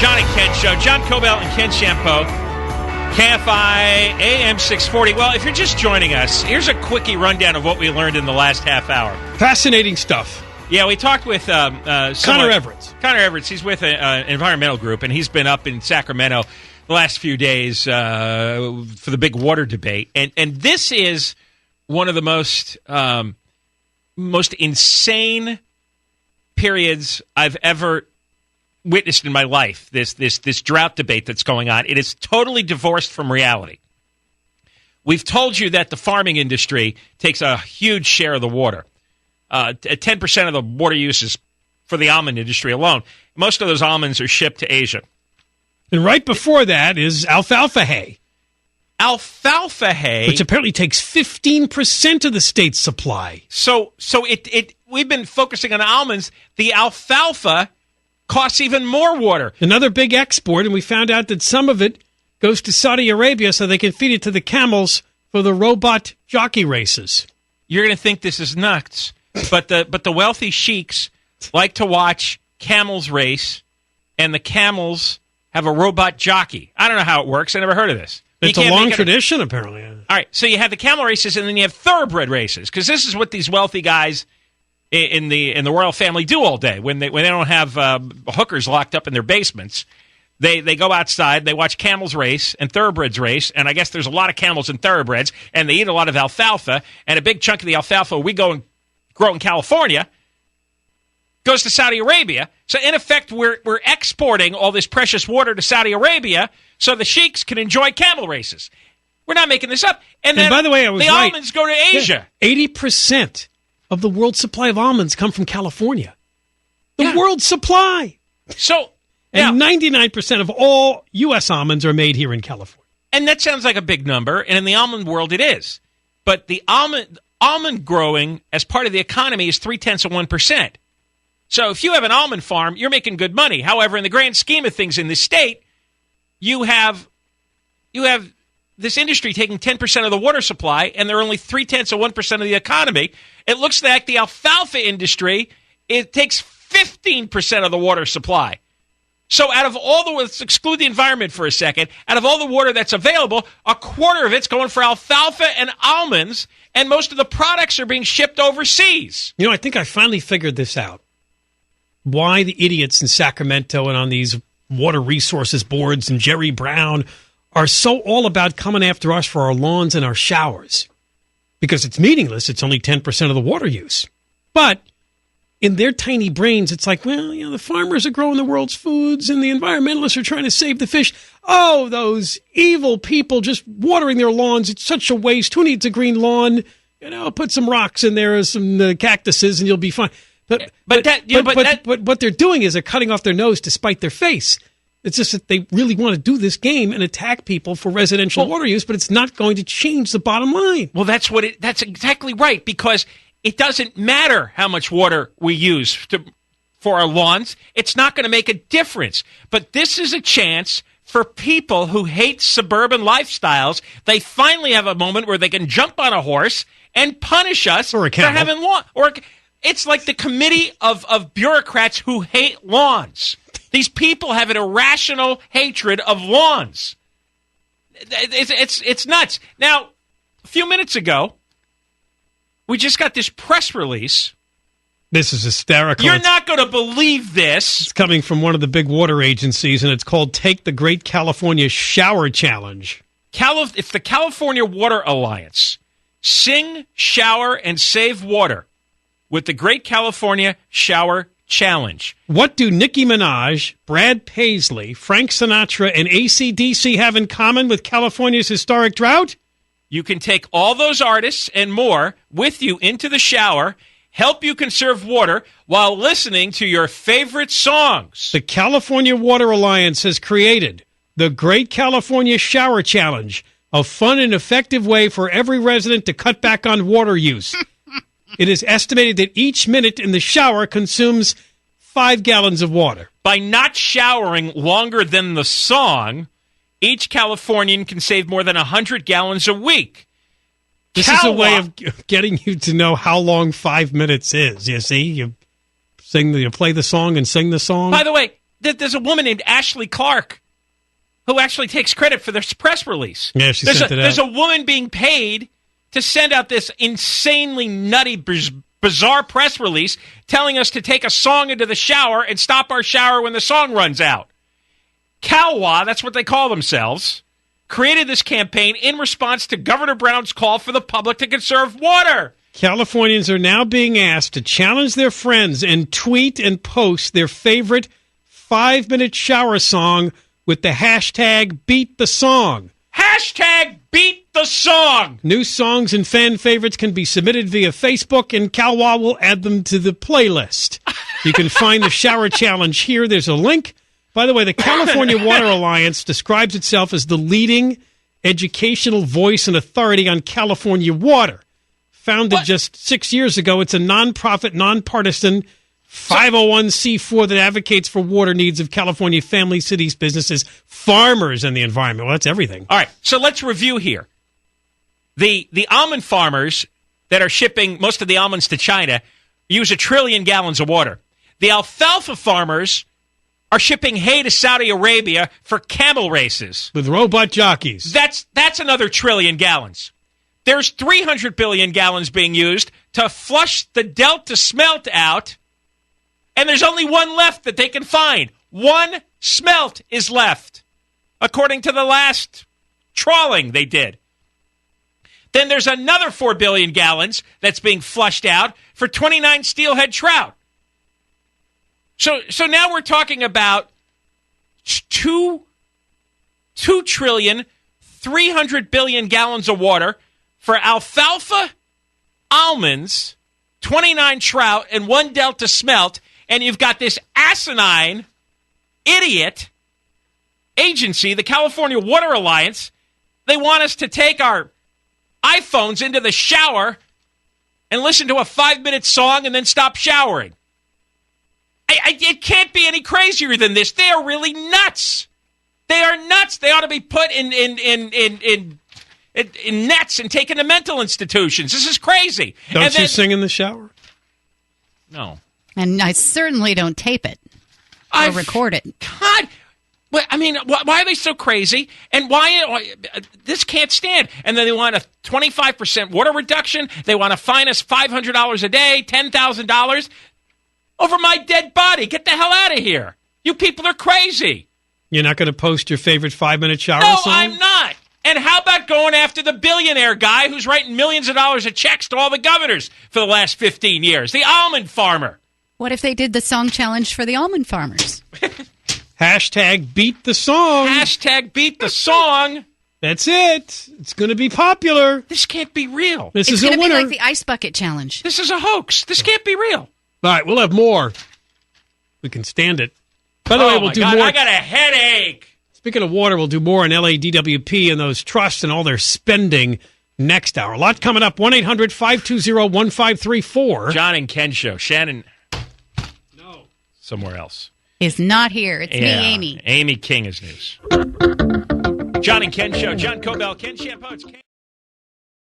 John and Ken Show. John Cobell and Ken Shampoo. KFI AM 640. Well, if you're just joining us, here's a quickie rundown of what we learned in the last half hour. Fascinating stuff. Yeah, we talked with Connor Everett. Connor Everett. He's with an environmental group, and he's been up in Sacramento the last few days for the big water debate. And this is one of the most insane periods I've ever witnessed in my life. This drought debate that's going on. It is totally divorced from reality. We've told you that the farming industry takes a huge share of the water. 10% of the water use is for the almond industry alone. Most of those almonds are shipped to Asia. And right before that is alfalfa hay. Alfalfa hay, which apparently takes 15% of the state's supply. So we've been focusing on almonds. The alfalfa costs even more water. Another big export, and we found out that some of it goes to Saudi Arabia so they can feed it to the camels for the robot jockey races. You're going to think this is nuts, but the wealthy sheiks like to watch camels race, and the camels have a robot jockey. I don't know how it works. I never heard of this. It's a long tradition, apparently. All right, so you have the camel races, and then you have thoroughbred races, because this is what these wealthy guys in the royal family do all day when they don't have hookers locked up in their basements. They go outside, they watch camels race and thoroughbreds race, and I guess there's a lot of camels and thoroughbreds, and they eat a lot of alfalfa, and a big chunk of the alfalfa we go and grow in California goes to Saudi Arabia. So in effect, we're exporting all this precious water to Saudi Arabia so the sheiks can enjoy camel races. We're not making this up. And then by the way, I was the right. Almonds go to Asia. 80% of the world's supply of almonds come from California. The world's supply. So, and 99% of all U.S. almonds are made here in California. And that sounds like a big number, and in the almond world it is. But the almond growing as part of the economy is 0.3%. So if you have an almond farm, you're making good money. However, in the grand scheme of things in this state, you have this industry taking 10% of the water supply, and they're only 0.3% of the economy. It looks like the alfalfa industry, it takes 15% of the water supply. So out of all the, let's exclude the environment for a second, out of all the water that's available, a quarter of it's going for alfalfa and almonds, and most of the products are being shipped overseas. You know, I think I finally figured this out. Why the idiots in Sacramento and on these water resources boards and Jerry Brown are so all about coming after us for our lawns and our showers. Because it's meaningless. It's only 10% of the water use. But in their tiny brains, it's like, well, you know, the farmers are growing the world's foods and the environmentalists are trying to save the fish. Oh, those evil people just watering their lawns. It's such a waste. Who needs a green lawn? You know, put some rocks in there, some cactuses, and you'll be fine. But what they're doing is they're cutting off their nose to spite their face. It's just that they really want to do this game and attack people for residential water use, but it's not going to change the bottom line. Well, that's exactly right, because it doesn't matter how much water we use for our lawns. It's not going to make a difference. But this is a chance for people who hate suburban lifestyles. They finally have a moment where they can jump on a horse and punish us for having lawn. It's like the committee of bureaucrats who hate lawns. These people have an irrational hatred of lawns. It's nuts. Now, a few minutes ago, we just got this press release. This is hysterical. You're not going to believe this. It's coming from one of the big water agencies, and it's called Take the Great California Shower Challenge. If the California Water Alliance, sing, shower, and save water with the Great California Shower Challenge. What do Nicki Minaj, Brad Paisley, Frank Sinatra, and AC/DC have in common with California's historic drought? You can take all those artists and more with you into the shower, help you conserve water while listening to your favorite songs. The California Water Alliance has created the Great California Shower Challenge, a fun and effective way for every resident to cut back on water use. It is estimated that each minute in the shower consumes 5 gallons of water. By not showering longer than the song, each Californian can save more than 100 gallons a week. This is a way of getting you to know how long 5 minutes is. You see, you play the song and sing the song. By the way, there's a woman named Ashley Clark who actually takes credit for this press release. Yeah, she sent it out. There's a woman being paid to send out this insanely nutty, bizarre press release telling us to take a song into the shower and stop our shower when the song runs out. Calwa, that's what they call themselves, created this campaign in response to Governor Brown's call for the public to conserve water. Californians are now being asked to challenge their friends and tweet and post their favorite 5-minute shower song with the hashtag #BeatTheSong. Hashtag beat the song. New songs and fan favorites can be submitted via Facebook, and Calwa will add them to the playlist. You can find the shower challenge here. There's a link. By the way, the California Water Alliance describes itself as the leading educational voice and authority on California water. Founded just 6 years ago, it's a nonprofit, nonpartisan 501c4 that advocates for water needs of California families, cities, businesses, farmers, and the environment. Well, that's everything. All right, so let's review here. The almond farmers that are shipping most of the almonds to China use 1 trillion gallons of water. The alfalfa farmers are shipping hay to Saudi Arabia for camel races. With robot jockeys. That's another 1 trillion gallons. There's 300 billion gallons being used to flush the Delta smelt out, and there's only one left that they can find. One smelt is left, according to the last trawling they did. Then there's another 4 billion gallons that's being flushed out for 29 steelhead trout. So now we're talking about 2 trillion, 300 billion gallons of water for alfalfa, almonds, 29 trout, and 1 Delta smelt, and you've got this asinine, idiot agency, the California Water Alliance. They want us to take our iPhones into the shower and listen to a 5-minute song and then stop showering. It can't be any crazier than this. They are really nuts. They are nuts. They ought to be put in nets and taken to mental institutions. This is crazy. Don't you sing in the shower? No. And I certainly don't tape it or record it. God. I mean, why are they so crazy? And why this can't stand? And then they want a 25% water reduction. They want to fine us $500 a day, $10,000 over my dead body. Get the hell out of here. You people are crazy. You're not going to post your favorite 5-minute shower song? No, I'm not. And how about going after the billionaire guy who's writing millions of dollars of checks to all the governors for the last 15 years? The almond farmer. What if they did the song challenge for the almond farmers? Hashtag beat the song. Hashtag beat the song. That's it. It's going to be popular. This can't be real. This is a winner. It's going to be like the ice bucket challenge. This is a hoax. This can't be real. All right, we'll have more. We can stand it. By the way, we'll do more. I got a headache. Speaking of water, we'll do more on LADWP and those trusts and all their spending next hour. A lot coming up. 1-800-520-1534. John and Ken show. Shannon. No. Somewhere else. Is not here. It's me, Amy. Amy King is news. John and Ken show. John Cobell, Ken Shampoo. It's Ken.